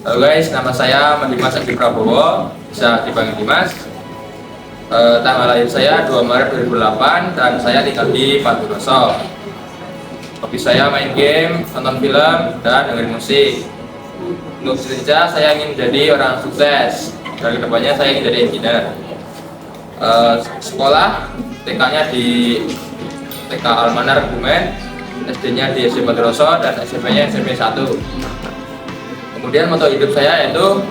Halo guys, nama saya Dimas Adi Prabowo, bisa dipanggil Dimas. Tanggal lahir saya 2 Maret 2008 dan saya tinggal di Panturoso. Hobi saya main game, nonton film, dan dengerin musik. Untuk kerja saya ingin menjadi orang sukses dan kedepannya saya ingin jadi engineer. Sekolah TK-nya di TK Almanar Kebumen, SD-nya di SD Panturoso dan SMP-nya SMP 1. Kemudian moto hidup saya yaitu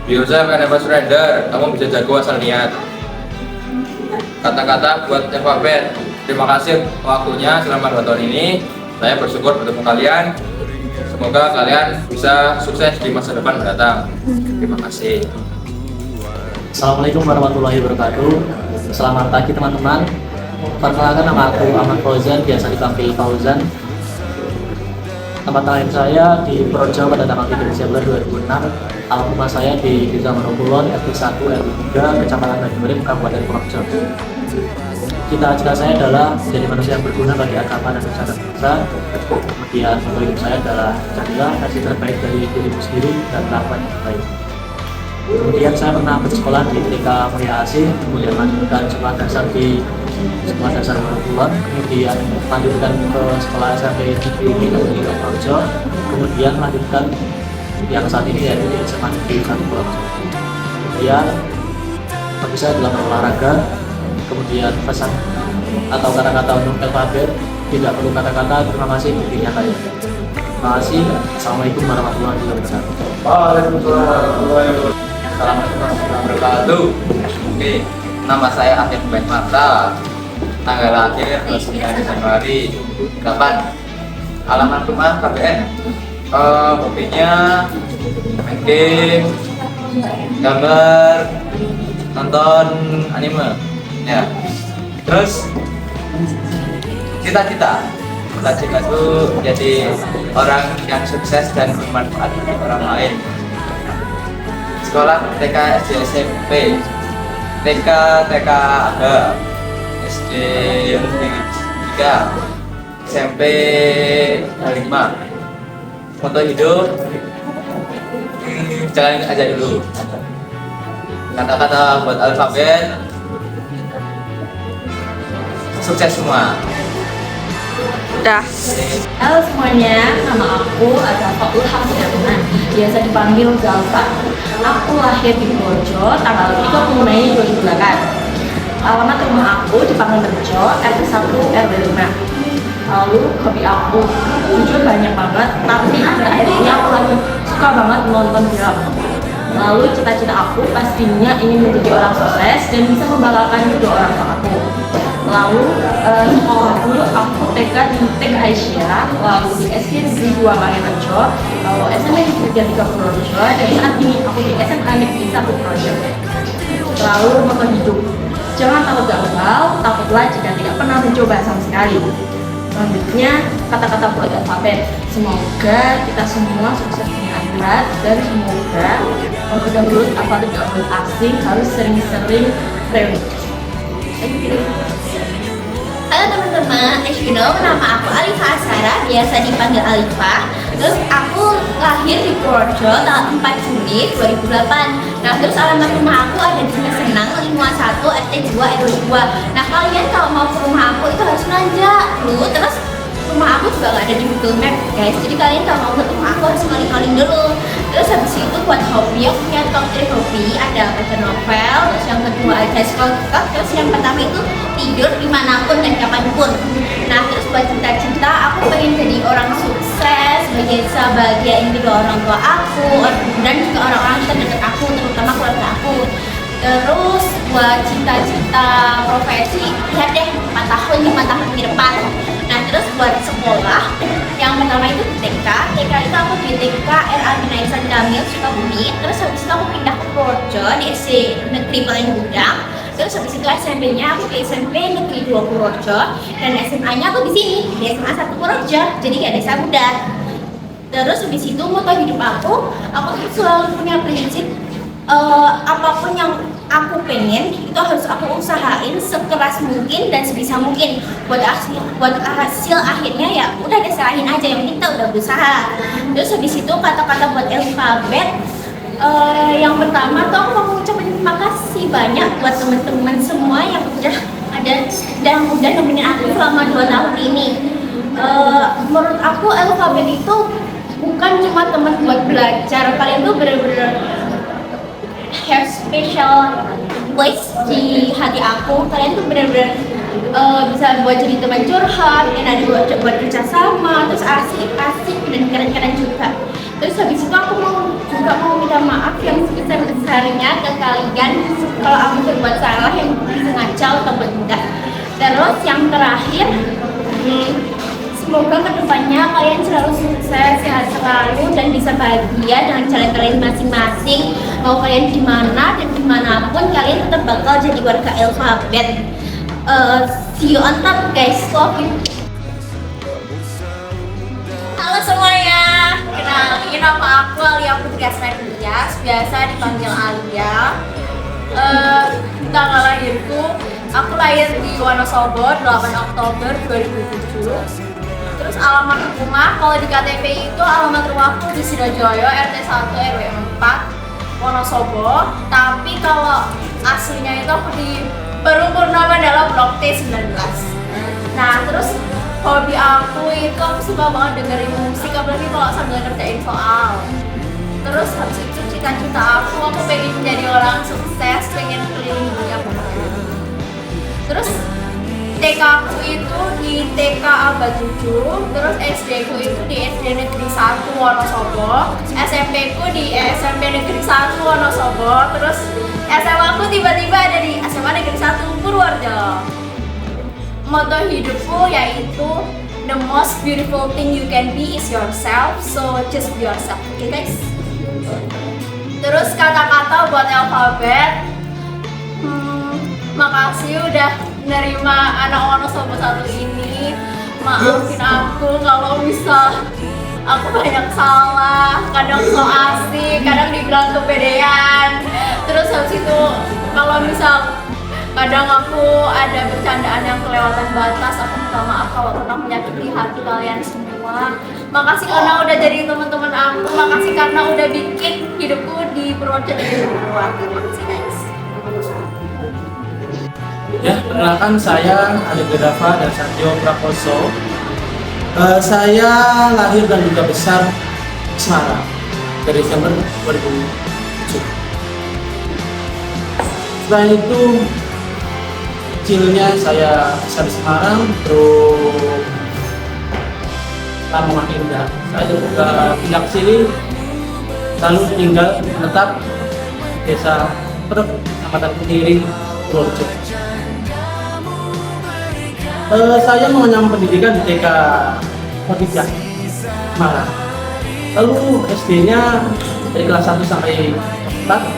Be yourself and never surrender. Kamu bisa jago asal niat. Kata-kata buat alfabet. Terima kasih waktunya selama 2 tahun ini. Saya bersyukur bertemu kalian. Semoga kalian bisa sukses di masa depan mendatang. Terima kasih. Assalamualaikum warahmatullahi wabarakatuh. Selamat pagi teman-teman. Perkenalkan, nama aku Ahmad Fauzan, biasa dipanggil Fauzan. Tempat lahir saya di Projo pada tanggal 3 Desember 2006. Alam rumah saya di Desa Manokulon, RT 1 RW 3, Kecamatan Banyurim, Kabupaten Projo. Cita-cita saya adalah menjadi manusia yang berguna bagi agama dan nusa dan bangsa. Kemudian moto hidup saya adalah jadilah versi terbaik dari dirimu sendiri dan lakukan yang terbaik. Kemudian saya pernah bersekolah di TK Mulia Asih, kemudian melanjutkan sekolah dasar di Sekolah Dasar Manokulon, kemudian lanjutkan ke sekolah SMP Negeri Negeri Projo, kemudian lanjutkan yang saat ini yaitu di SMA Negeri 1 Projo. Kemudian hobi saya adalah berolahraga. Kemudian pesan atau kata-kata untuk alfabet, tidak perlu kata-kata, terima kasih, buktinya kaya. Terima kasih. Assalamualaikum warahmatullahi wabarakatuh. Waalaikumsalam warahmatullahi wabarakatuh. Oke, nama saya Afif Ben Marta. Tanggal lahir 29 Januari 8. Alamat rumah KBN. Hobinya main game, gambar, nonton anime. Ya. Terus cita-cita itu jadi orang yang sukses dan bermanfaat bagi orang lain. Sekolah TK, SD, SMP, TK ada, SD Negeri 3, SMP 5. Moto hidup, jalanin aja dulu. Kata-kata buat alfabet, sukses semua. Udah. Halo semuanya, nama aku adalah Fatul Hafidahman, biasa dipanggil Zalfa. Aku lahir di Projo tanggal 30 Mei 2008. Alamat rumah aku di Panganrejo, RT 1 RW 5. Lalu hobi aku jujur banyak banget, tapi akhir-akhir ini aku lagi suka banget nonton film. Lalu cita-cita aku pastinya ingin menjadi orang sukses dan bisa membanggakan kedua orang tua aku. Lalu sekolah dulu aku TK di TK Aisyah, lalu di SD Negeri 2 Panganrejo, lalu SMP Negeri 3 Projo, dan saat ini aku di SMA Negeri 1 Projo. Lalu moto hidup, jangan takut gagal, takutlah jika tidak pernah mencoba sama sekali. Selanjutnya kata-kata buat alfabet, semoga kita semua sukses di akhirat dan semoga mulut apa tidak mulut asing harus sering-sering reuni. Thank you. Halo teman-teman, as you know, nama aku Alifa Asara, biasa dipanggil Alifa. Terus aku lahir di Projo tanggal 4 Juli 2008. Nah, terus alamat rumah aku ada di Senang 51 RT 2 RW 2. Nah, kalian kalau mau ke rumah aku itu harus nanjak dulu. Terus rumah aku juga nggak ada di Google Map, guys. Jadi kalian kalau mau ke rumah aku harus ngaling-ngaling dulu. Terus habis itu buat hobi, aku punya top 3 hobi. Ada baca novel, terus yang kedua ada scroll TikTok, terus yang pertama itu tidur dimanapun dan kapanpun. Nah, terus buat cita-cita, aku pengen jadi orang sukses, bahagiain kedua orang tua aku, dan juga orang-orang terdekat aku, terutama keluarga aku. Terus buat cita-cita profesi, lihat deh 4 tahun, 5 tahun ke depan. Nah, terus buat sekolah, yang pertama itu TK itu aku di TK RA Binaisan Damil, Sukabumi. Terus habis itu aku pindah ke Projo di SD Negeri Paling Gudang. Terus habis itu SMP-nya aku di SMP Negeri 2 Projo, dan SMA-nya aku di sini di SMA 1 Projo, jadi gak desa muda. Terus habis itu moto hidup aku selalu punya prinsip apapun yang aku pengen itu harus aku usahain sekeras mungkin dan sebisa mungkin. Buat hasil akhirnya ya udah deh, serahin aja, yang penting kita udah berusaha. Terus habis itu kata-kata buat alfabet, yang pertama tuh aku mau ngucapin terima kasih banyak buat teman-teman semua yang udah ada dan udah nemenin aku selama 2 tahun ini. Menurut aku alfabet itu bukan cuma teman buat belajar, kalian tuh bener-bener have special place di hati aku. Kalian tuh bener-bener bisa buat jadi teman curhat, dan ada buat kerja sama, terus asik-asik dan keren-keren juga. Terus habis itu aku juga mau minta maaf yang sebesar-besarnya ke kalian kalau aku berbuat salah yang disengaja atau tidak. Terus yang terakhir, semoga kedepannya kalian selalu sukses, sehat selalu, dan bisa bahagia dengan jalan kalian masing-masing. Mau kalian di mana dan dimanapun, kalian tetap bakal jadi warga alfabet. See you on top, guys. Love you. Halo semuanya, kenalin nama aku Alia Putri Asmai Tias, biasa dipanggil Alia. Tanggal lahirku, aku lahir di Wonosobo 8 Oktober 2007. Terus alamat rumah, kalau di KTP itu alamat rumahku di Sidojoyo, RT 1 RW 4 Wonosobo. Tapi kalau aslinya itu aku di Purwopurnama dalam Blok T19. Nah, terus hobi aku itu aku suka banget dengerin musik, apalagi kalau sambil ngerjain soal. Terus habis itu cita-cita aku pengen menjadi orang sukses, pengen keliling dunia pokoknya. Terus TK aku itu di TK Abad 7, terus SD ku itu di SD Negeri 1 Wonosobo, SMP ku di SMP Negeri 1 Wonosobo, terus SMA aku tiba-tiba ada di SMA Negeri 1 Purworejo. Moto hidupku yaitu the most beautiful thing you can be is yourself, so just be yourself, oke guys? Terus kata-kata buat alfabet, makasih udah menerima anak Wonosobo 1 ini. Maafin aku kalau misal aku banyak salah, kadang so asik, kadang dibilang kepedean. Terus habis itu kalau misal kadang aku ada bercandaan yang kelewatan batas, aku minta maaf kalau pernah menyakiti hati kalian semua. Makasih karena udah jadi teman-teman aku, makasih karena udah bikin hidupku di Purworejo lebih berwarna. Makasih guys. Ya, perkenalkan saya Ade Dava dan Satyo Prakoso. Saya lahir dan juga besar di Semarang dari Desember 2007. Selain itu, kecilnya saya besar di Semarang, terus Lamongan Indah. Saya juga pindah ke sini, lalu tinggal menetap di desa Perep, Kecamatan Kediri, Purworejo. Saya mengenyam pendidikan di TK Kodijah, Semarang. Lalu SD-nya dari kelas 1 sampai 4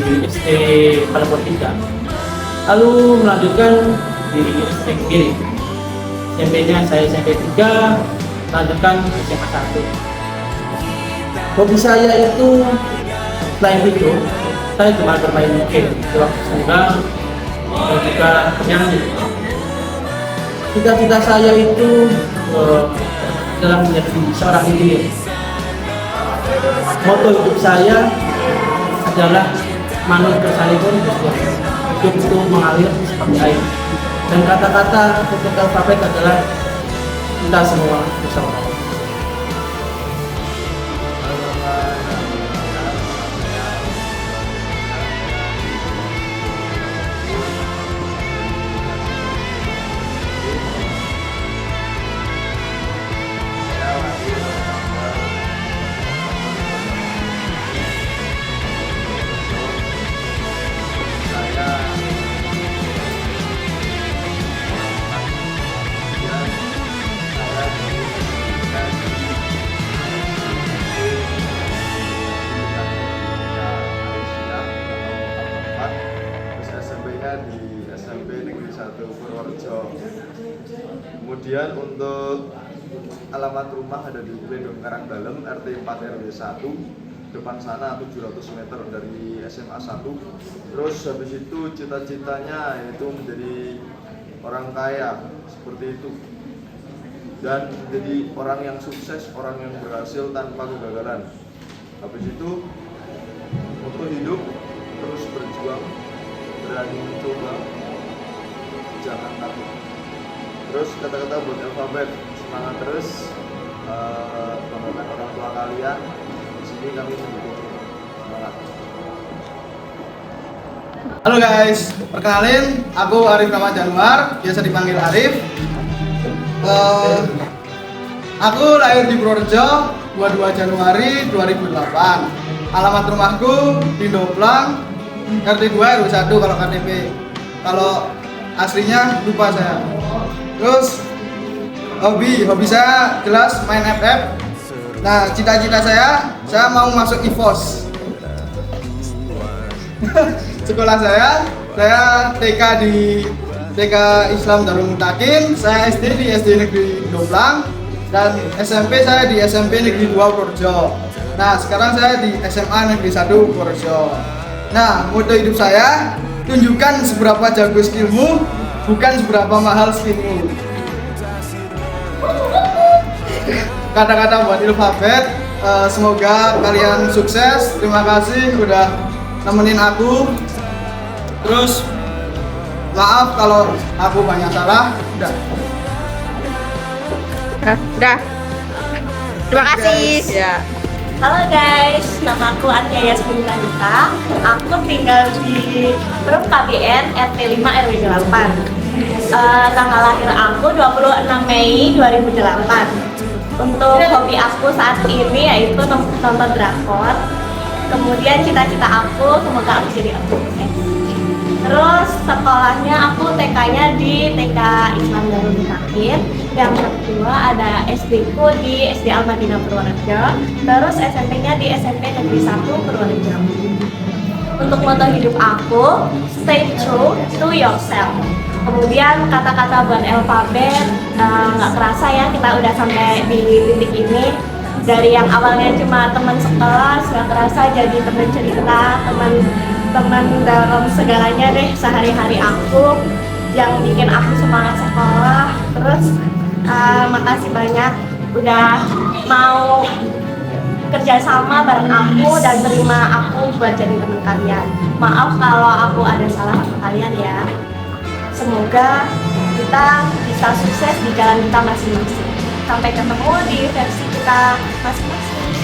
di SD Palembang 3. Lalu melanjutkan di SD Kediri. SMP-nya saya SMP 3, melanjutkan SMA 1. Hobi saya itu selain itu, saya cuma bermain game di waktu senggang dan juga menyanyi. Cita-cita saya itu dalam menjadi seorang engineer. Moto hidup saya adalah manut bersalipun, hidup itu mengalir seperti air. Dan kata-kata untuk alfabet adalah kita semua bersama. di SMP Negeri 1 Purworejo. Kemudian untuk alamat rumah ada di Plendong Karangdalem RT 4 RW 1. depan sana 700 meter dari SMA 1. Terus habis itu cita-citanya yaitu menjadi orang kaya seperti itu, dan menjadi orang yang sukses, orang yang berhasil tanpa kegagalan. Habis itu untuk hidup terus berjuang, berani mencoba, jangan takut. Terus kata-kata buat alfabet, semangat terus, banggakan orang tua kalian. Di sini kami mendukung, semangat. Halo guys, perkenalin, aku Arif Rahmat Januar, biasa dipanggil Arif. Aku lahir di Purworejo 22 Januari 2008. Alamat rumahku di Ndoplang, RT 2 RW 1 kalau KTP. Kalau aslinya lupa saya. Terus hobi saya jelas main FF. Nah, cita-cita saya mau masuk IFOS. Sekolah saya TK di TK Islam Darul Mutakin, saya SD di SD Negeri Ndoplang, dan SMP saya di SMP Negeri 2 Purworejo. Nah, sekarang saya di SMA Negeri 1 Purworejo. Nah, moto hidup saya, tunjukkan seberapa jago skillmu, bukan seberapa mahal skillmu. Kata-kata buat alfabet, semoga kalian sukses. Terima kasih udah nemenin aku. Terus maaf kalau aku banyak salah. Udah. Terima kasih. Ya. Halo guys, nama aku Atia Yasmin Kanita. Aku tinggal di Perum KBN RT 5 RW 8. Tanggal lahir aku 26 Mei 2008. Untuk hobi aku saat ini yaitu nonton drakor. Kemudian cita-cita aku semoga aku jadi arsitek. Terus sekolahnya aku TK-nya di TK Islam Darul Mutakin. Yang kedua ada SD ku di SD Al-Madinah Purworejo. Terus SMP-nya di SMP Negeri 1 Purworejo. Untuk moto hidup aku, stay true to yourself. Kemudian kata-kata buat alfabet, nggak kerasa ya kita udah sampai di titik ini. Dari yang awalnya cuma teman sekelas, nggak kerasa jadi teman cerita, teman dalam segalanya deh sehari-hari aku, yang bikin aku semangat sekolah. Terus makasih banyak udah mau kerja sama bareng aku dan terima aku buat jadi teman kalian. Maaf kalau aku ada salah sama kalian ya. Semoga kita bisa sukses di jalan kita masing-masing. Sampai ketemu di versi kita masing-masing.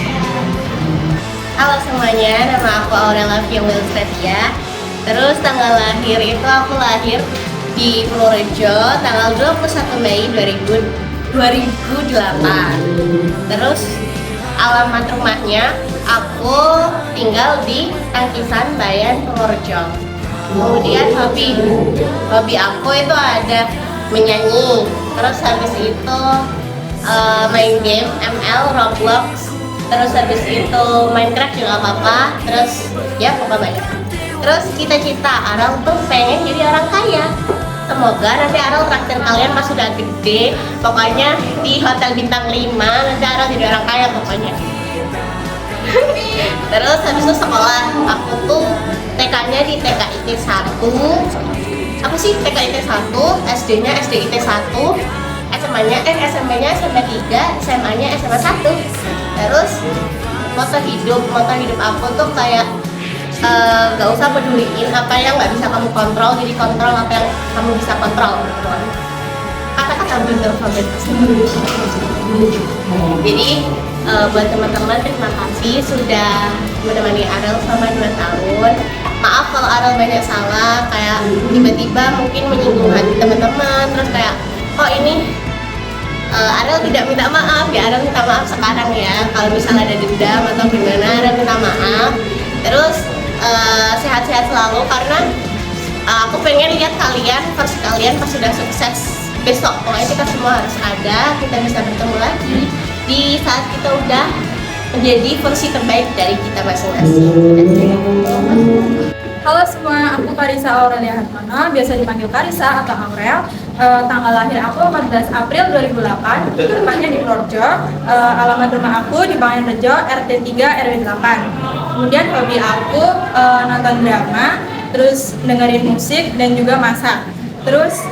Halo semuanya, nama aku Aurella Fia Wilstadia. Terus tanggal lahir itu aku lahir di Purworejo tanggal 21 Mei 2008. Terus alamat rumahnya aku tinggal di Tangkisan Bayan Purworejo. Kemudian hobi aku itu ada menyanyi. Terus habis itu main game ML, Roblox. Terus habis itu Minecraft juga apa-apa. Terus ya pokoknya banyak. Terus cita-cita Aral tuh pengen jadi orang kaya. Semoga nanti Aral traktir kalian pas sudah gede. Pokoknya di hotel bintang 5 nanti Aral jadi orang kaya pokoknya. Terus habis itu sekolah aku tuh TK-nya di TKIT 1. Apa sih TKIT 1, SD-nya SDIT 1, SMP-nya SMP 3, SMA-nya SMA 1. Terus moto hidup aku tuh kayak gak usah peduliin apa yang gak bisa kamu kontrol, jadi kontrol apa yang kamu bisa kontrol. Kata-kata bener alfabet. Jadi buat teman-teman terima kasih sudah menemani Aral selama 2 tahun. Maaf kalau Aral banyak salah, kayak tiba-tiba mungkin menyinggung hati teman-teman, terus kayak oh ini Aral tidak minta maaf ya. Aral minta maaf sekarang ya kalau misalnya ada dendam atau gimana. Aral minta maaf. Terus sehat-sehat selalu karena aku pengen lihat kalian, versi kalian pas sudah sukses besok. Pokoknya kita semua harus ada, kita bisa bertemu lagi di saat kita udah menjadi versi terbaik dari kita masing-masing. Halo semua, aku Karisa Aurelia Hartono, biasa dipanggil Karisa atau Aurel. Tanggal lahir aku 14 April 2008, tepatnya di Purworejo. Alamat rumah aku di Panganrejo, RT 3 RW 8. Kemudian hobi aku nonton drama, terus dengerin musik dan juga masak. Terus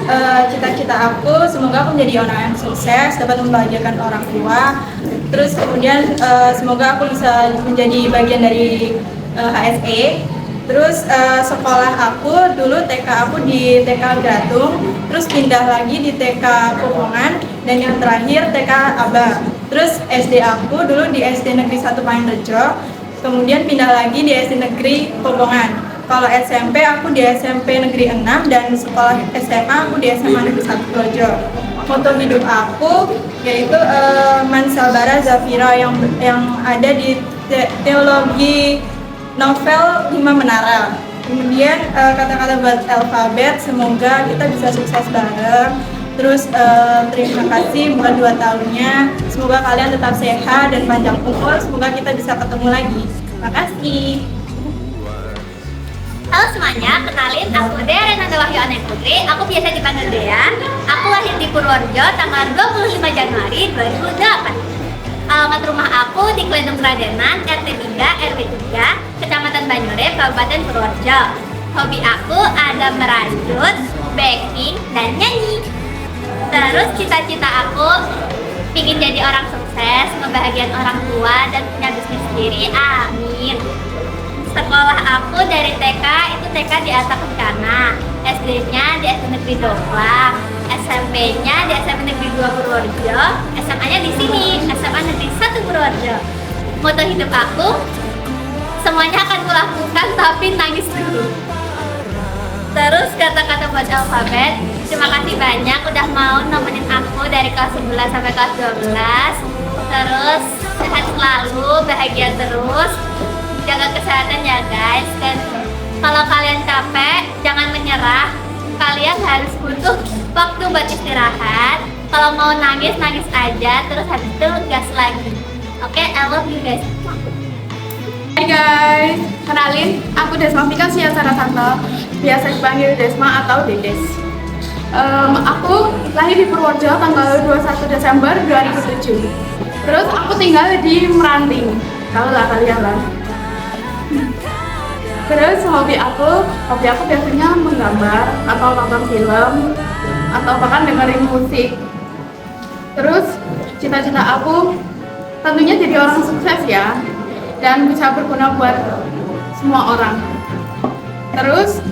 cita-cita aku semoga aku menjadi orang yang sukses, dapat membahagiakan orang tua. Terus kemudian semoga aku bisa menjadi bagian dari HSE. Terus sekolah aku dulu TK aku di TK Gratung, terus pindah lagi di TK Popongan, dan yang terakhir TK Aba. Terus SD aku dulu di SD Negeri 1 Panganrejo, kemudian pindah lagi di SD Negeri Popongan. Kalau SMP aku di SMP Negeri 6 dan sekolah SMA aku di SMA Negeri 1 Purworejo. Moto hidup aku yaitu Mansalbara Zafira yang ada di teologi novel 5 Menara. Kemudian kata-kata buat alfabet, semoga kita bisa sukses bareng. Terus terima kasih buat 2 tahunnya. Semoga kalian tetap sehat dan panjang umur. Semoga kita bisa ketemu lagi. Terima kasih. Halo semuanya, kenalin aku Dea Renanda Wahyu Aneh Putri. Aku biasa dipanggil Dea. Aku lahir di Purworejo tanggal 25 Januari 2008. Alamat rumah aku di Klendung Kradenan, RT 3 RW 3, Kecamatan Banyurep, Kabupaten Purworejo. Hobi aku ada merajut, baking, dan nyanyi. Terus cita-cita aku ingin jadi orang sukses, membahagiakan orang tua, dan punya bisnis sendiri. Amin. Sekolah aku dari TK itu TK di Arta Kencana, SD-nya di SD Negeri Doplang, SMP-nya di SMP Negeri 2 Purworejo, SMA-nya di sini, SMA Negeri 1 Purworejo. Moto hidup aku, semuanya akan kulakukan tapi nangis dulu. Terus kata-kata buat alfabet, terima kasih banyak udah mau nemenin aku dari kelas 11 sampai kelas 12. Terus sehat selalu, bahagia terus. Jaga kesehatan ya guys, dan kalau kalian capek jangan menyerah, kalian harus butuh waktu buat istirahat. Kalau mau nangis, nangis aja, terus habis itu gas lagi. Oke, I love you guys. Hai guys, kenalin aku Desma Fika Siasara Santo, biasa dipanggil Desma atau Dedes. Aku lahir di Purworejo tanggal 21 Desember 2007. Terus aku tinggal di Meranting, tahu lah kalian lah. Terus hobi aku biasanya menggambar atau nonton film atau bahkan dengerin musik. Terus cita-cita aku tentunya jadi orang sukses ya, dan bisa berguna buat semua orang. Terus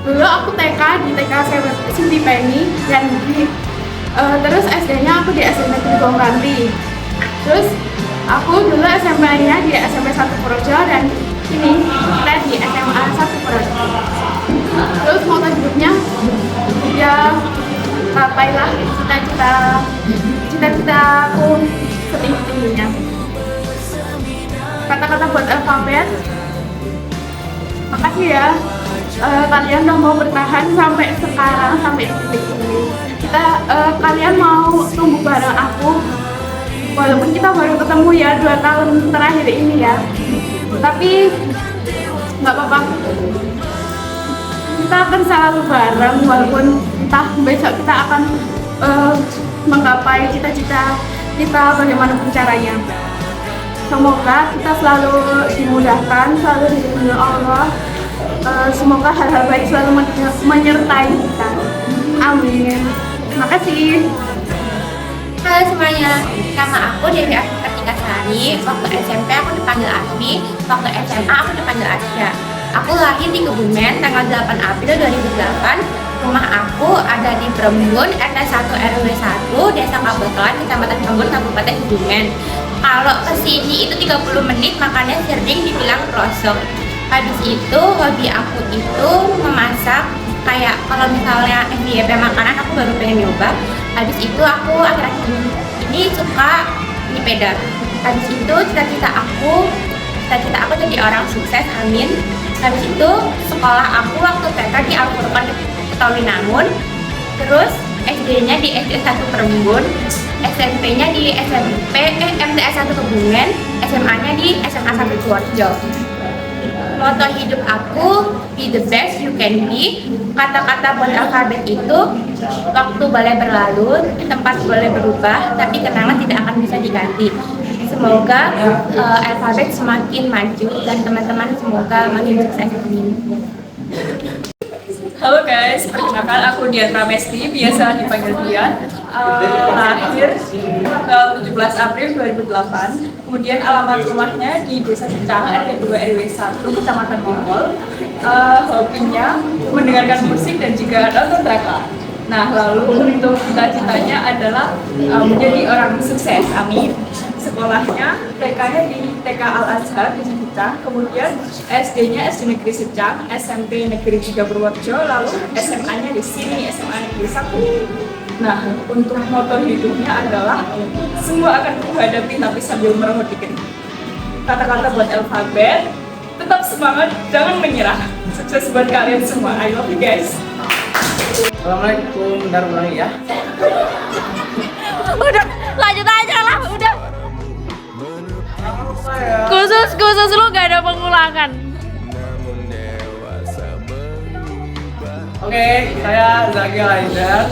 dulu aku TK di TK Siti Penny, dan terus SD-nya aku di SD Negeri Gongranti. Terus aku dulu SMP-nya di SMP 1 Purworejo, dan ini kita di SMA 1 Purworejo. Terus moto hidupnya ya capailah cita-cita aku setinggi-tingginya. Kata-kata buat alfabet, makasih ya kalian udah mau bertahan sampai sekarang, sampai titik ini. Kalian mau tumbuh bareng aku, walaupun kita baru ketemu ya 2 tahun terakhir ini ya, tapi nggak apa-apa, kita akan selalu bareng walaupun entah besok kita akan menggapai cita-cita kita bagaimanapun caranya. Semoga kita selalu dimudahkan, selalu dilindungi Allah. Semoga hal-hal baik selalu menyertai kita. Amin. Terima kasih. Halo semuanya, nama aku Dewi Kartika Sari. Waktu SMP aku dipanggil Asmi, waktu SMA aku dipanggil Asya. Aku lahir di Kebumen tanggal 8 April 2008. Rumah aku ada di Perembun, RT 1 RW 1, Desa Kabotolan, Kecamatan Perembun, Kabupaten Kebumen. Kalau kesini itu 30 menit, makanya sering dibilang pelosok. Habis itu hobi aku itu memasak. Kayak kalau misalnya FYP makanan aku baru pengen nyoba. Habis itu aku akhir-akhir ini suka nyepeda. Habis itu cita-cita aku jadi orang sukses, amin. Habis itu sekolah aku waktu TK di Al-Furqan Ketawinangun. Terus SD-nya di SD 1 Perembun, SMP-nya di MTS 1 Kebumen, SMA-nya di SMA 1 Purworejo. Moto hidup aku, be the best you can be. Kata-kata buat alfabet itu, waktu boleh berlalu, tempat boleh berubah, tapi kenangan tidak akan bisa diganti. Semoga alfabet semakin maju dan teman-teman semoga makin sukses. Halo guys, perkenalkan aku Dian Ramesti, biasa dipanggil Dian. Lahir tanggal 17 April 2008. Kemudian alamat rumahnya di Desa Secang, RT 2 RW 1, Kecamatan Bungkol. Hobinya mendengarkan musik dan juga nonton drakor. Nah, lalu untuk cita-citanya adalah menjadi orang sukses, amin. Sekolahnya, TK-nya di TK Al-Azhar di Secang, kemudian SD-nya SD Negeri Secang, SMP Negeri 3 Purworejo, lalu SMA-nya di sini, SMA Negeri 1. Nah, untuk moto hidupnya adalah semua akan kuhadapi tapi sambil merengut dikit. Kata-kata buat alfabet, tetap semangat, jangan menyerah. Sukses buat kalian semua, I love you guys. Assalamualaikum, bentar ulangi ya. Udah, lanjut aja lah, udah. Khusus lu gak ada pengulangan. Oke, saya Zaki Alaizar.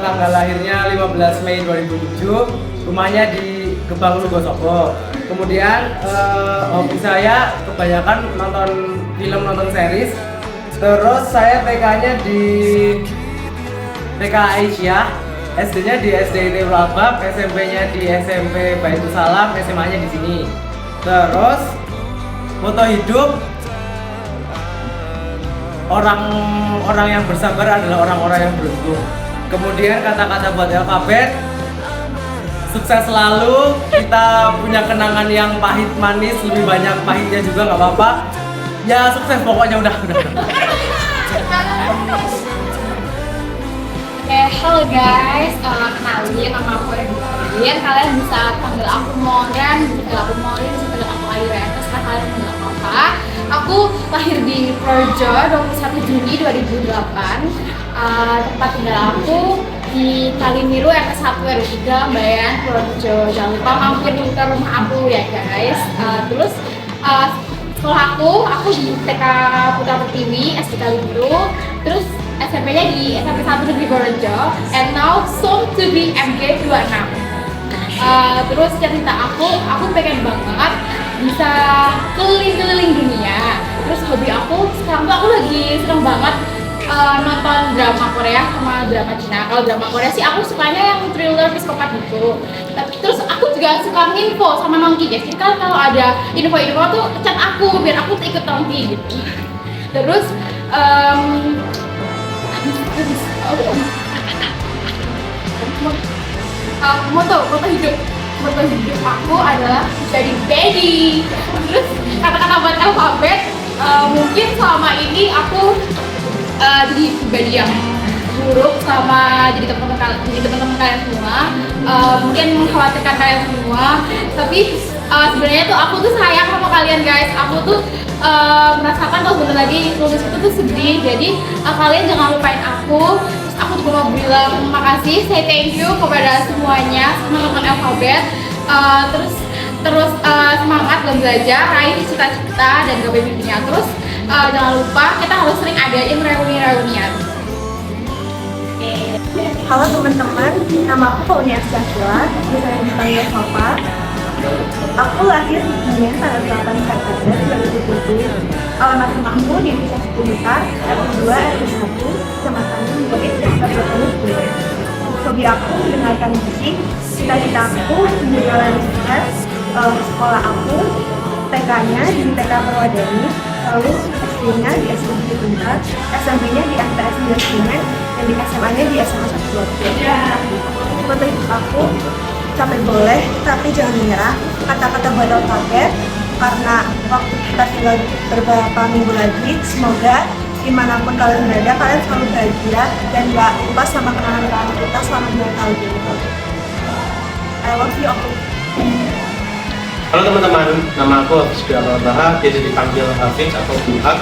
Tanggal lahirnya 15 Mei 2007. Rumahnya di Gebang Lugosoko. Kemudian hobi saya kebanyakan nonton film, nonton series. Terus saya TK-nya di TK Aisyah, SD-nya di SD Tebrabab, SMP-nya di SMP Baitul Salam, SMA-nya di sini. Terus moto hidup, orang yang bersabar adalah orang-orang yang beruntung. Kemudian kata-kata buat alfabet, sukses selalu, kita punya kenangan yang pahit manis, lebih banyak pahitnya juga nggak apa-apa. Ya sukses pokoknya udah. Halo guys, kenalin nama aku Edwin. Kalian bisa panggil aku Moren, bisa panggil aku Morin, bisa panggil aku Ayu ya. Terserah kalian panggil aku apa. Aku lahir di Purworejo 21 Juni 2008. Tempat tinggal aku di Kalimiru RT 1 RW 3 Bayan Purworejo. Jangan lupa mampir ke rumah aku ya guys. Terus sekolah aku di TK Putra Pertiwi, SD Kalimiru. Terus SMP-nya di SMP 1 Negeri Purworejo, and now soon to be MG 26. Terus cerita aku pengen banget bisa keliling-keliling dunia. Terus hobi aku sekarang tuh aku lagi seneng banget nonton drama Korea sama drama Cina. Kalau drama Korea sih aku sukanya yang thriller psikopat gitu. Terus aku juga suka nginfo sama Nongki guys. Jadi kalau ada info-info tuh chat aku biar aku ikut Nongki gitu. Terus moto hidup aku adalah jadi baby. Terus kata-kata buat alfabet, mungkin selama ini aku jadi pribadi yang buruk sama jadi teman-teman kalian semua, mungkin mengkhawatirkan kalian semua. Tapi sebenarnya tuh aku tuh sayang sama kalian guys. Aku tuh merasakan kalau sebentar lagi lulus itu tuh sedih. Jadi kalian jangan lupain aku. Terus aku juga mau bilang makasih, say thank you kepada semuanya, teman-teman alfabet. Terus semangat dan belajar, raih cita-cita dan gapai mimpinya. Terus jangan lupa kita harus sering adain reuni-reunian. Halo teman-teman, nama aku Paunia Syakila, bisa dipanggil Papa. Aku lahir di Kebumen tanggal 8 September 2007. Alamat rumahku di Desa Sepuntar, RT 2 RW 1, Kecamatan Bukit, Kabupaten. Hobi aku mendengarkan musik, cita-cita aku menjadi orang yang sukses. Sekolah aku, TK-nya di TK Perwadani, lalu SD-nya di SD Sepuntar, SMP-nya di MTS 9 Kebumen, dan di SMA-nya di SMA 1 Purworejo. Moto hidup aku, capek boleh, tapi jangan menyerah. Kata-kata buat alfabet, karena waktu kita tinggal beberapa minggu lagi, semoga dimanapun kalian berada, kalian selalu bahagia dan gak lupa sama kenangan-kenangan kita selama 2 tahun ini. I love you all. Halo teman-teman, nama aku Hafiz Al-Baha, biasa dipanggil Hafiz atau Buhak.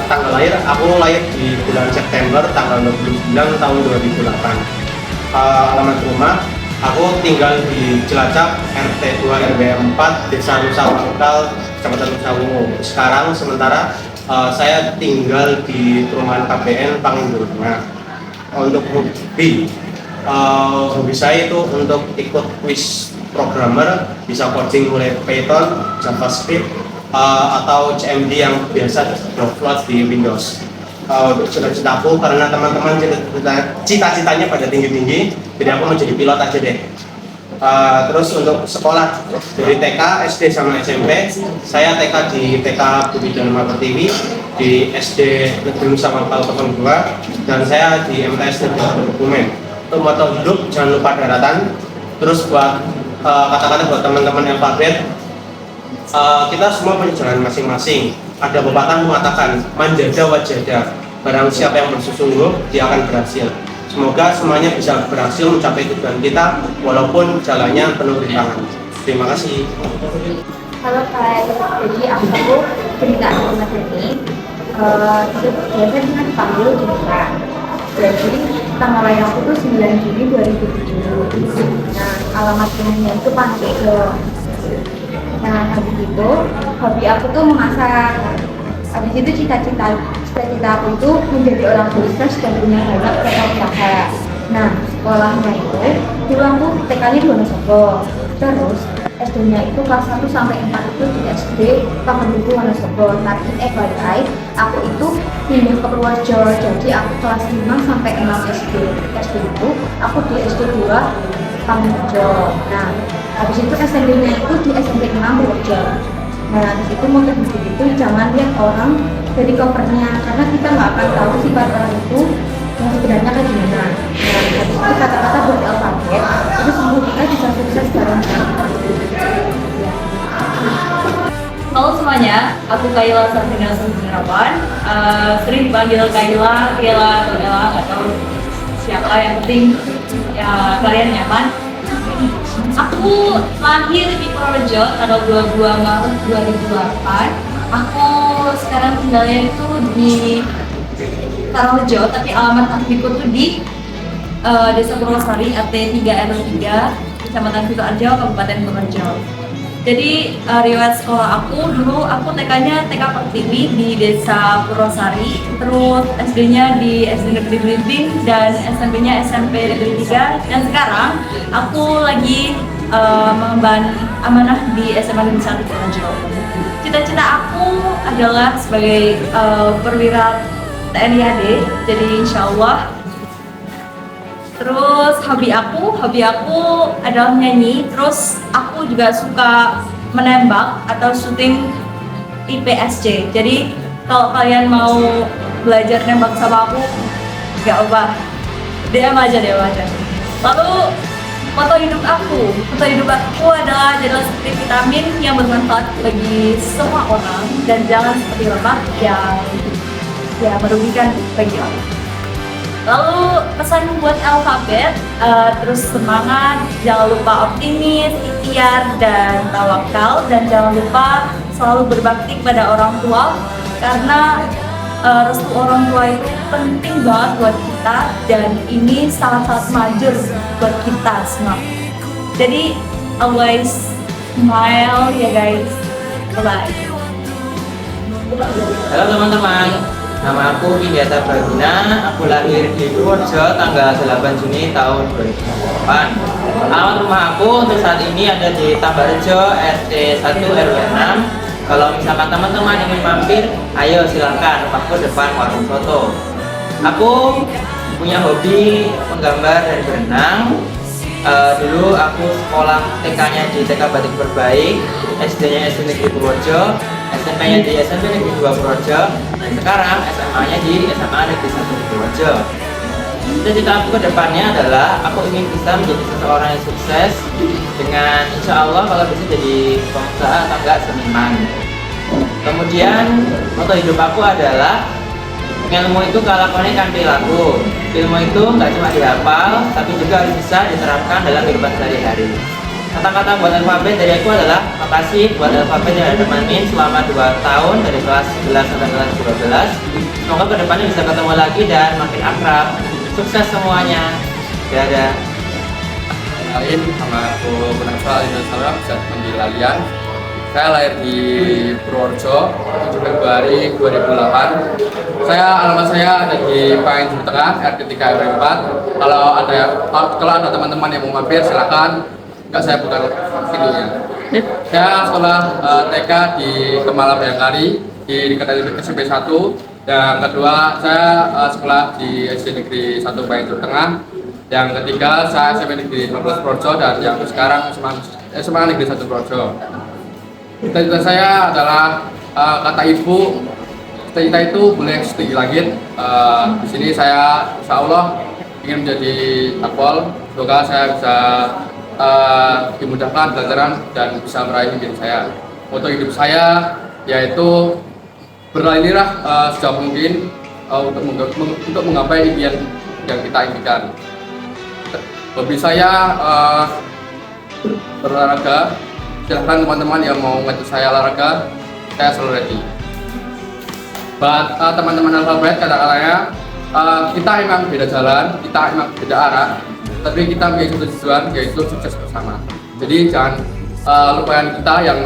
Tanggal lahir, aku lahir di bulan September tanggal 29 tahun 2008. Alamat rumah, aku tinggal di Cilacap, RT 2 RW 4, Desa Nusa Pangkal, Kecamatan Sawungu. Sekarang sementara saya tinggal di perumahan KPN Pangindurna. Untuk hobi saya itu untuk ikut quiz programmer, bisa coding mulai Python, JavaScript, atau CMD yang biasa download di Windows. Untuk cita-citaku karena teman-teman cita-citanya pada tinggi-tinggi, jadi aku mau jadi pilot aja deh. Terus untuk sekolah dari TK, SD sama SMP, saya TK di TK Budi Dharma Pertiwi, di SD Negeri Nusa Mangkal 02, dan saya di MTS Negeri Dokumen. Untuk moto hidup jangan lupa daratan. Terus buat kata-kata buat teman-teman alfabet, kita semua punya jalan masing-masing. Ada pepatah mengatakan manjada wajada, barang siapa yang bersungguh-sungguh dia akan berhasil. Semoga semuanya bisa berhasil mencapai tujuan kita walaupun jalannya penuh rintangan. Terima kasih. Halo guys, jadi aku cerita sama ini. Biasa dengan dipanggil Jumpa. Jadi tanggal lahir aku tuh 9 Juni 2007. Nah, alamat rumahnya itu Pantai. Nah, habis itu hobi aku tuh memasak. Habis itu cita-cita aku itu menjadi orang sukses dan punya banyak usaha. Nah, sekolahnya itu dulu aku TK-nya di Wonosobo. Terus SD-nya itu kelas 1 sampai 4 itu di SD Panggung Wonosobo. Tapi FYI, aku itu pindah ke Purworejo. Jadi aku kelas 5 sampai 6 SD. SD itu aku di SD 2 Panggung. Nah, habis itu SMP-nya itu di SMP 6 Purworejo. Nah, habis itu mau itu jangan lihat orang dari covernya, karena kita nggak akan tahu sifat orang itu yang sebenarnya kayak gimana. Nah, habis itu kata-kata buat alfabet, itu semua kita bisa sukses bareng-bareng. Halo semuanya, aku Kayla Safina Sumirawan, sering dipanggil Kayla, Kayla, nggak tahu siapa, yang penting ya kalian nyaman. Aku lahir di Purworejo tanggal 22 Maret 2008. Aku sekarang tinggalnya itu di Karangrejo, tapi alamat asliku tuh di Desa Purwosari, RT 3 RW 3, Kecamatan Sidoarjo, Kabupaten Purworejo. Jadi riwayat sekolah aku dulu, aku TK-nya TK Pertiwi di Desa Purwosari, terus SD-nya di SD Negeri Belimbing, dan SMP-nya SMP Negeri 3, dan sekarang aku lagi mengemban amanah di SMA Negeri 1 Purworejo. Cita-cita aku adalah sebagai perwira TNI AD, jadi insya Allah. Terus hobi aku adalah menyanyi. Terus aku juga suka menembak atau syuting IPSC. Jadi kalau kalian mau belajar nembak sama aku, gak apa, DM aja. Lalu foto hidup aku adalah seperti vitamin yang bermanfaat bagi semua orang, dan jangan seperti lemak yang merugikan bagi orang. Lalu pesan buat alfabet, terus semangat, jangan lupa optimis, ikhtiar, dan tawakal, dan jangan lupa selalu berbakti kepada orang tua, karena restu orang tua itu penting banget buat kita, dan ini sangat-sangat majur buat kita semua. Jadi always smile ya guys. Bye. Halo teman-teman, nama aku Indiata Baguna. Aku lahir di Purworejo tanggal 8 Juni tahun 2008. Alamat rumah aku untuk saat ini ada di Tambarrejo, RT 1 RW 6. Kalau misalkan teman-teman ingin mampir, ayo silahkan, rumahku depan warung soto. Aku punya hobi menggambar dan berenang. Dulu aku sekolah TK-nya di TK Batik Berbaik, SD-nya SD Negeri Purworejo, SMP-nya di SMP Negeri 2 Purworejo, dan sekarang SMA-nya di SMA Negeri 1 Purworejo. Cita-cita aku ke depannya adalah aku ingin bisa menjadi seseorang yang sukses dengan insya Allah kalau bisa jadi pengusaha atau enggak seniman. Kemudian moto hidup aku adalah ilmu itu kalaupun kan perilaku. Ilmu itu nggak cuma dihafal, tapi juga harus bisa diterapkan dalam kehidupan sehari-hari. Kata-kata buat alfabet dari aku adalah makasih buat alfabet yang ada temenin selama 2 tahun dari kelas 11 sampai kelas 12. Semoga kedepannya bisa ketemu lagi dan makin akrab. Sukses semuanya. Dadah. Lain sama aku Gunasal Indonesia bisa panggil Lalian. Saya lahir di Purworejo 7 Februari 2008. Alamat saya ada di Pahing Jawa Tengah, RT 3 RW 4. Kalau ada teman-teman yang mau mampir silakan. Enggak, saya bukan videonya. Saya sekolah TK di Kemala Bayangkari di dekat SMP 1. Yang kedua, saya sekolah di SD Negeri 1 Pahing Jawa Tengah. Yang ketiga, saya SMP Negeri 15 Purworejo, dan yang sekarang SMA Negeri 1 Purworejo. Cita-cita saya adalah kata ibu, cita-cita itu boleh setinggi langit. Di sini saya insya Allah ingin menjadi akpol. Semoga saya bisa dimudahkan pelajaran dan bisa meraih impian saya. Moto hidup saya yaitu berlarilah sejauh mungkin untuk menggapai impian yang kita impikan. Hobi saya berolahraga. Silahkan teman-teman yang mau ngajak saya olahraga, saya selalu ready. Buat teman-teman alfabet, kata-katanya kita emang beda jalan, kita emang beda arah, tapi kita punya satu tujuan, yaitu sukses bersama. Jadi jangan lupakan kita yang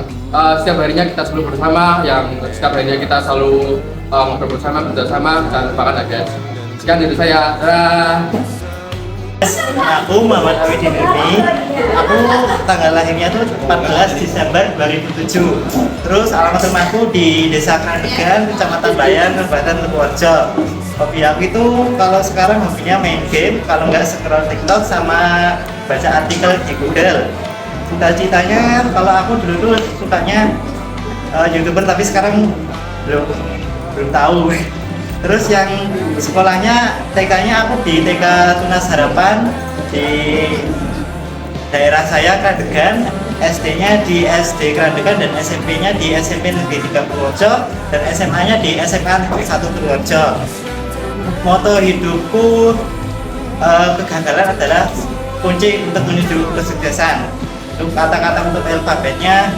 setiap harinya kita selalu bersama, yang setiap harinya kita selalu ngobrol bersama, bersama, jangan lupakan aja. Sekian dari saya. Aku Muhammad Awidin Rumi. Aku tanggal lahirnya tuh 14 Desember 2007. Terus alamat rumahku di Desa Krandegan, Kecamatan Bayan, Kabupaten Purworejo. Hobi aku itu kalau sekarang hobinya main game, kalau nggak scroll TikTok sama baca artikel di Google. Cita-citanya kalau aku dulu tuh sukanya YouTuber, tapi sekarang belum tahu. Terus yang sekolahnya TK-nya aku di TK Tunas Harapan di daerah saya Krandegan, SD-nya di SD Krandegan dan SMP-nya di SMP Negeri 3 Purworejo dan SMA-nya di SMA Negeri 1 Purworejo. Moto hidupku, kegagalan adalah kunci untuk menuju kesuksesan. Untuk kata-kata untuk alfabetnya,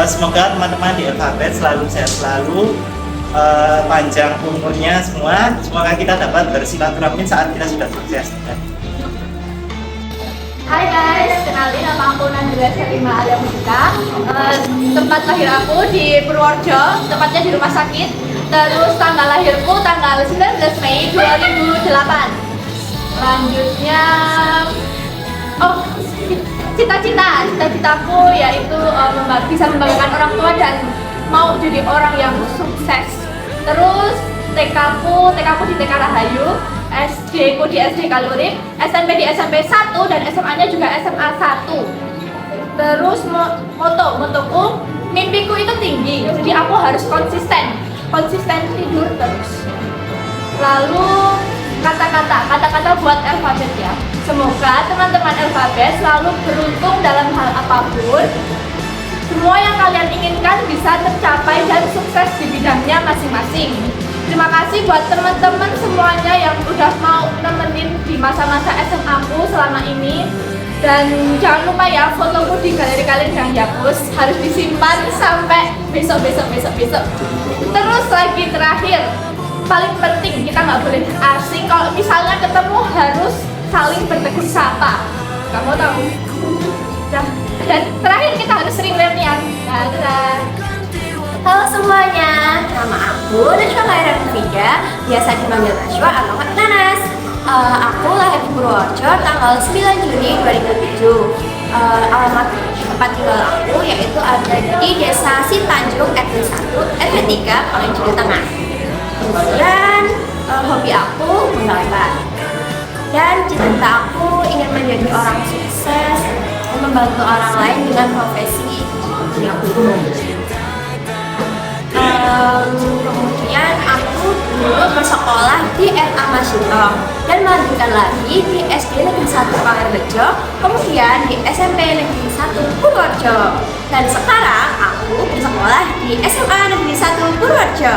semoga teman-teman di alfabet selalu sehat selalu, panjang umurnya semua. Semoga kita dapat bersilaturahmi saat kita sudah sukses. Hai guys, kenalin nama aku Nandila Selima Alia Musika. Tempat lahir aku di Purworejo, tepatnya di rumah sakit. Terus tanggal lahirku tanggal 19 Mei 2008. Selanjutnya, cita-citaku yaitu bisa membanggakan orang tua dan mau jadi orang yang sukses. Terus TK-ku di TK Rahayu, SD-ku di SD Kalurip, SMP di SMP 1 dan SMA-nya juga SMA 1. Terus motoku, mimpiku itu tinggi, jadi aku harus konsisten tidur terus. Lalu kata-kata buat alfabet ya. Semoga teman-teman alfabet selalu beruntung dalam hal apapun. Semua yang kalian inginkan bisa tercapai dan sukses di bidangnya masing-masing. Terima kasih buat teman-teman semuanya yang udah mau nemenin di masa-masa SMA-ku selama ini. Dan jangan lupa ya, fotoku di galeri kalian jangan dihapus, harus disimpan sampai besok. Terus lagi terakhir, paling penting kita nggak boleh asing. Kalau misalnya ketemu harus saling bertegur sapa. Kamu tahu? Dan terakhir kita harus sering latihan. Dadah. Halo semuanya, nama aku Najwa Laira Fida, biasa dipanggil Najwa atau Nanas. Aku lahir di Purworejo tanggal 9 Juni 2007. Alamat tempat tinggal aku yaitu ada di Desa Sintanjung, RT 1, RT 3, Pahing Jawa Tengah. Kemudian hobi aku menggambar. Dan cita-cita aku ingin menjadi orang sukses, membantu orang lain dengan profesi yang aku kemudian aku dulu bersekolah di RA Masinton dan melanjutkan lagi di SD Negeri 1 Purworejo, kemudian di SMP Negeri 1 Purworejo, dan sekarang aku bersekolah di SMA Negeri 1 Purworejo.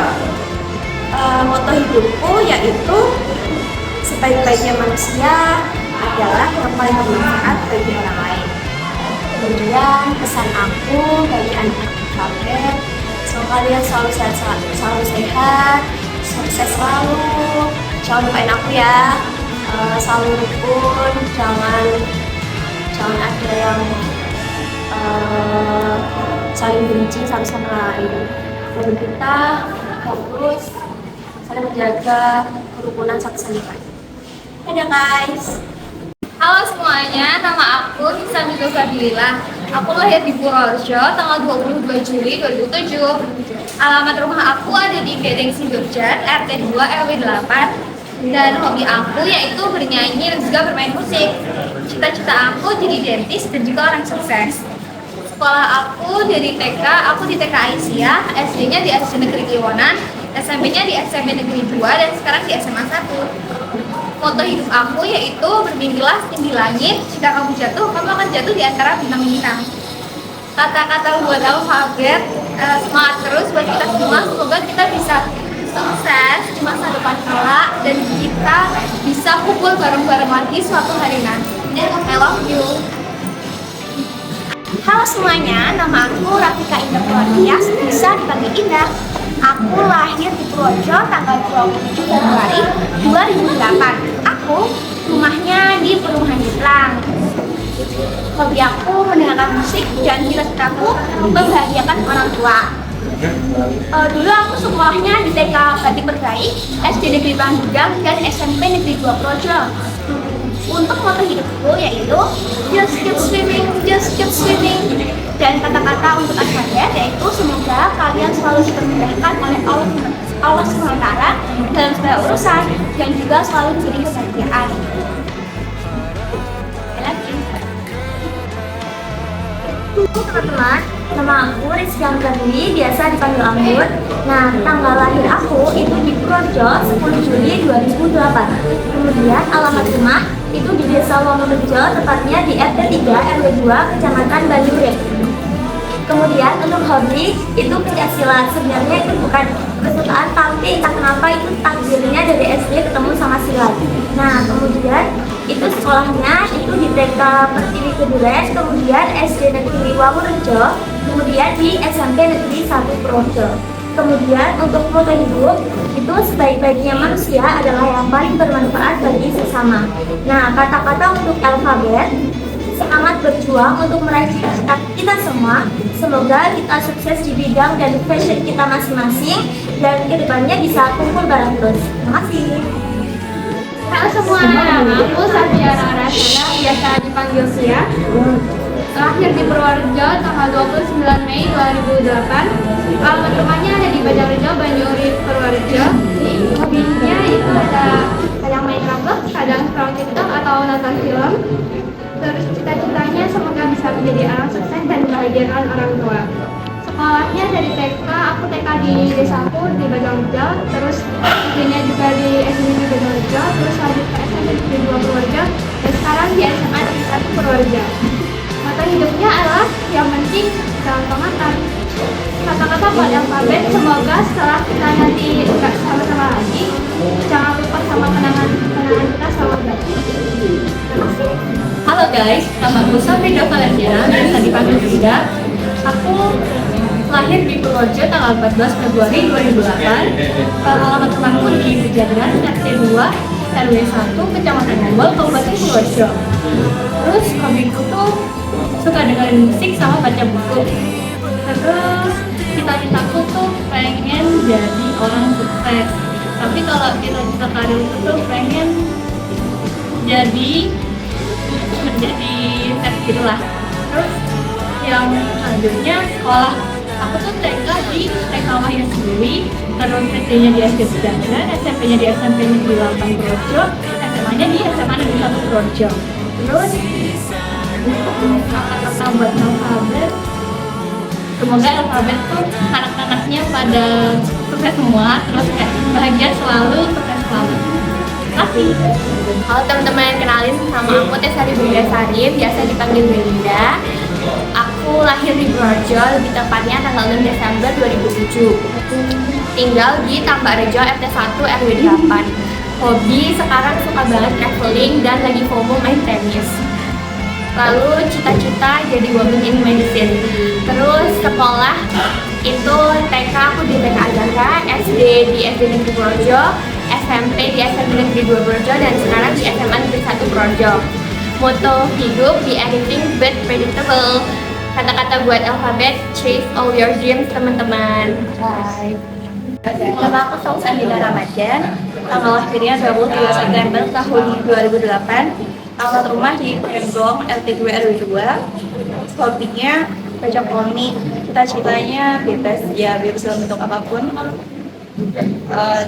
Moto hidupku yaitu sebaik-baiknya manusia adalah yang paling bermanfaat bagi orang lain. Kemudian pesan aku bagi anak alfabet, semoga kalian selalu sehat, sukses selalu. Jangan lupain aku ya, selalu rukun, jangan ada yang saling benci satu sama lain. Dan kita fokus saling menjaga kerukunan satu sama lain. Dadah guys. Halo semuanya, nama aku Nisa Miko Fadilillah. Aku lahir di Purworejo tanggal 22 Juli 2007. Alamat rumah aku ada di Gedeng Sidoarjo, RT 2 RW 8. Dan hobi aku yaitu bernyanyi dan juga bermain musik. Cita-cita aku jadi dentist dan juga orang sukses. Sekolah aku dari TK, aku di TK Aisyah, SD-nya di SD Negeri Kliwonan, SMP-nya di SMP Negeri 2, dan sekarang di SMA 1. Moto hidup aku yaitu bermimpilah setinggi langit, jika kamu jatuh, kamu akan jatuh di antara bintang-bintang. Kata-kata buat alfabet, semangat terus buat kita semua, semoga kita bisa sukses di masa depan kelak dan kita bisa kumpul bareng-bareng lagi suatu hari nanti. I love you. Halo semuanya, nama aku Rafika Indah Purwatias, bisa dipanggil Indah. Aku lahir di Purworejo tanggal 27 Februari 2008. Aku rumahnya di Perumahan Jeplang. Hobi aku mendengarkan musik dan cita-citaku membahagiakan orang tua. Dulu aku sekolahnya di TK Batik Berbaik, SD Negeri Pandeglang, dan SMP Negeri 2 Projo. Untuk moto hidupku yaitu just keep swimming. Dan kata-kata untuk alfabet yaitu semoga kalian selalu dipermudahkan oleh Allah SWT dalam segala urusan dan juga selalu diberi kebahagiaan. Teman-teman, nama aku Rizky Amrani, biasa dipanggil Anggur. Nah, tanggal lahir aku itu di Purworejo 10 Juli 2008. Kemudian alamat rumah itu di Desa Wonorejo, tepatnya di RT 3 RW 2 Kecamatan Banyurep. Kemudian untuk hobi itu pencaksilat. Sebenarnya itu bukan kesukaan, tapi entah kenapa itu takdirnya dari SD ketemu sama silat. Nah, kemudian itu sekolahnya itu di TK Pertiwi Kedules, kemudian SD Negeri Wonorejo, kemudian di SMP Negeri 1 Purworejo. Kemudian untuk moto hidup itu sebaik-baiknya manusia adalah yang paling bermanfaat bagi sesama. Nah, kata-kata untuk alfabet, semangat berjuang untuk meraih cita-cita kita semua. Semoga kita sukses di bidang dan passion kita masing-masing dan kedepannya bisa kumpul bareng terus. Terima kasih. Halo semua, aku Safiana Rasana, biasa dipanggil Sia. Lahir di Purworejo tanggal 29 Mei 2008. Alamat rumahnya ada di Bajangrejo, Banyurip, Purworejo. Hobinya itu ada kadang main rambut, kadang scroll TikTok atau nonton film. Terus cita-citanya semoga bisa menjadi orang sukses dan membahagiakan orang tua. Sekolahnya dari TK, aku TK di desaku di Bajangrejo, terus SD-nya juga di SD di Bajangrejo, terus lanjut ke SMP di 2 Purworejo, dan sekarang di SMA di 1 Purworejo. Mata hidupnya adalah yang penting jangan kemakan. Kata-kata buat alfabet, semoga setelah kita nanti nggak sama-sama lagi, jangan lupa sama kenangan kita sama baik. Halo guys, nama aku Sofia Valentiana, biasa dipanggil Frida. Aku lahir di Purworejo tanggal 14 Februari 2008. Alamat rumahku di Pejagan, RT 2 RW 1 Kecamatan Nambol, Kabupaten Purworejo. Terus hobiku tuh suka dengerin musik sama baca buku. Terus cita-citaku tuh pengen jadi orang sukses. Tapi kalau cita-cita karir itu tuh pengen jadi menjadi chef gitu lah. Terus yang selanjutnya sekolah, aku tuh TK di TK Wahya sendiri, terus SD-nya di SD Sejahtera, SMP-nya di SMP Negeri 8 Purworejo, SMA-nya di SMA Negeri 1 Purworejo. Terus kata-kata buat alfabet, semoga alfabet tuh anak-anaknya pada sukses semua, terus kayak bahagia selalu, sukses selalu. Terima kasih. Halo teman-teman, kenalin nama aku Tesari Bundasari, biasa dipanggil Belinda. Aku lahir di Purworejo, lebih tepatnya tanggal 6 Desember 2007. Tinggal di Tambarejo RT 1 RW 8. Hobi sekarang suka banget traveling dan lagi FOMO main tenis. Lalu cita-cita jadi woman in medicine. Terus sekolah itu TK aku di TK Azhar, SD di SD Negeri Purworejo, SMP di SMP Negeri 2 Purworejo, dan sekarang di SMA Negeri 1 Purworejo. Moto hidup, be anything but predictable. kata-kata buat alfabet, chase all your dreams teman-teman. Bye. Nama aku Salsandina Ramadan, tanggal lahirnya 23 September tahun 2008, alamat rumah di Brenggong, RT2 RW2, hobinya baca komik, cita-citanya bebas, ya bebas dalam bentuk apapun.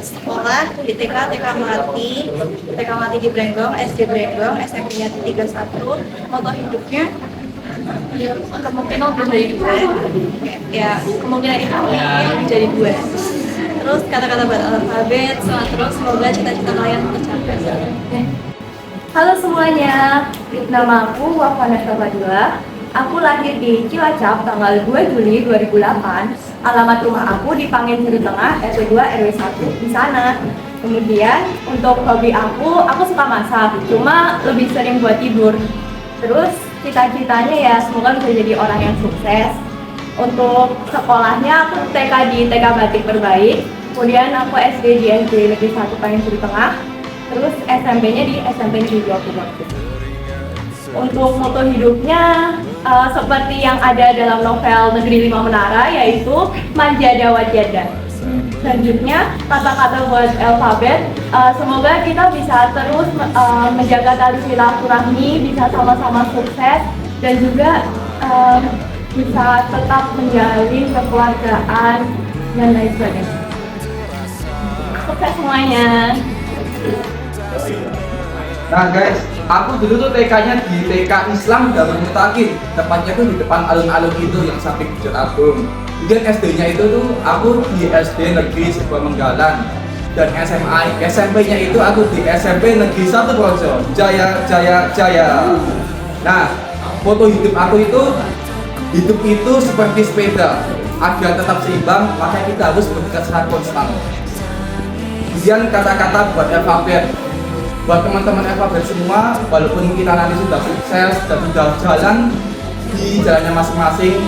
Sekolah di TK Mati di Brenggong, SD Brenggong, SMP-nya 31, moto hidupnya ya, kemungkinan lebih dari 2, ya kemungkinan itu lebih dari 2. Terus kata-kata buat alfabet, terus semoga cita-cita kalian tercapai. Halo semuanya, nama aku Wafana Sabadua. Aku lahir di Cilacap tanggal 2 Juli 2008. Alamat rumah aku di Pangin Seri Tengah, RT2 RW1 di sana. Kemudian untuk hobi aku suka masak, cuma lebih sering buat tidur. Terus cita-citanya ya semoga bisa jadi orang yang sukses. Untuk sekolahnya aku TK di TK Batik Berbaik, kemudian aku SD di SD Negeri 1 Pangin Seri Tengah, terus SMP-nya di SMP Negeri 2 Purwokerto. Untuk moto hidupnya seperti yang ada dalam novel Negeri 5 Menara, yaitu Manjada Wajada. Selanjutnya kata-kata buat alfabet, semoga kita bisa terus menjaga tali silaturahmi, bisa sama-sama sukses, dan juga bisa tetap menjalin kekeluargaan dan lain sebagainya. Sukses semuanya. Nah guys, aku dulu tuh TK-nya di TK Islam Darul Mutakin, tepatnya tuh di depan alun-alun itu yang samping Bujur Agung. Kemudian SD-nya itu tuh aku di SD Negeri Sebuah Menggalan, dan SMP-nya itu aku di SMP Negeri 1 Projo, Jaya. Nah, foto hidup aku itu, hidup itu seperti sepeda, agar tetap seimbang maka kita harus bergerak secara konstan. Kemudian kata-kata buat alfabet, buat teman-teman alfabet semua, walaupun kita nanti sudah sukses dan sudah jalan di jalannya masing-masing,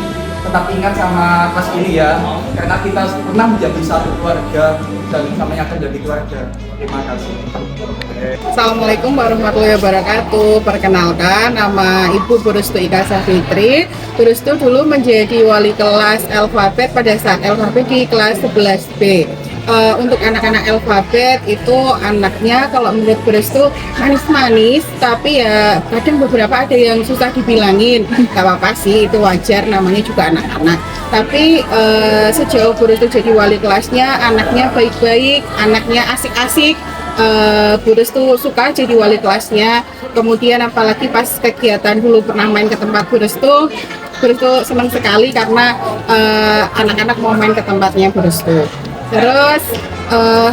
tetap ingat sama kelas ini ya, karena kita pernah menjadi satu keluarga dan namanya akan jadi keluarga. Terima kasih. Assalamualaikum warahmatullahi wabarakatuh. Perkenalkan, nama Ibu Burustu Ika Safitri. Burustu dulu menjadi wali kelas alfabet pada saat alfabet di kelas 11B. Untuk anak-anak alfabet itu anaknya kalau menurut Burustu manis-manis, tapi ya kadang beberapa ada yang susah dibilangin. Gak apa-apa sih, itu wajar, namanya juga anak-anak. Tapi sejauh Burustu jadi wali kelasnya, anaknya baik-baik, anaknya asik-asik. Burustu suka jadi wali kelasnya. Kemudian apalagi pas kegiatan dulu pernah main ke tempat Burustu senang sekali karena anak-anak mau main ke tempatnya Burustu. Terus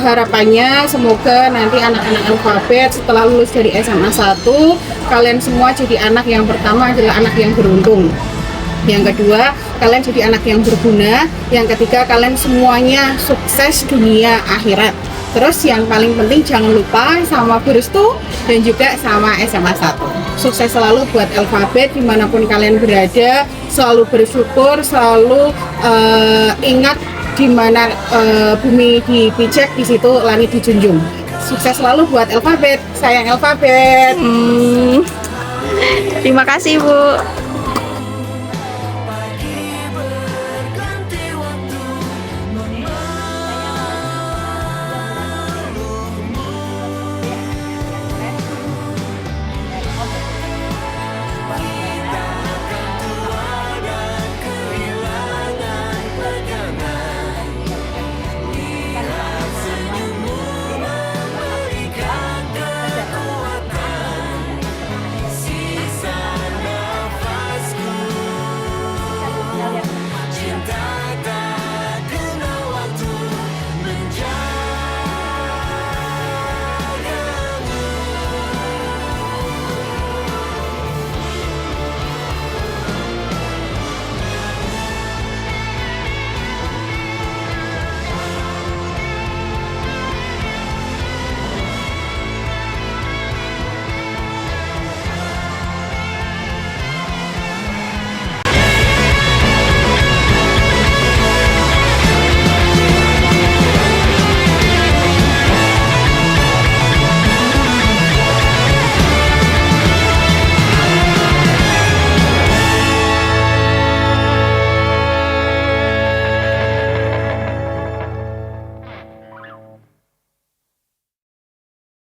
harapannya semoga nanti anak-anak alfabet setelah lulus dari SMA 1, kalian semua jadi anak yang pertama adalah anak yang beruntung. Yang kedua, kalian jadi anak yang berguna. Yang ketiga, kalian semuanya sukses dunia akhirat. Terus yang paling penting jangan lupa sama Burustu dan juga sama SMA 1. Sukses selalu buat alfabet dimanapun kalian berada. Selalu bersyukur, selalu ingat di mana bumi dipijak, di situ langit dijunjung. Sukses selalu buat alfabet. Sayang alfabet. Terima kasih Bu.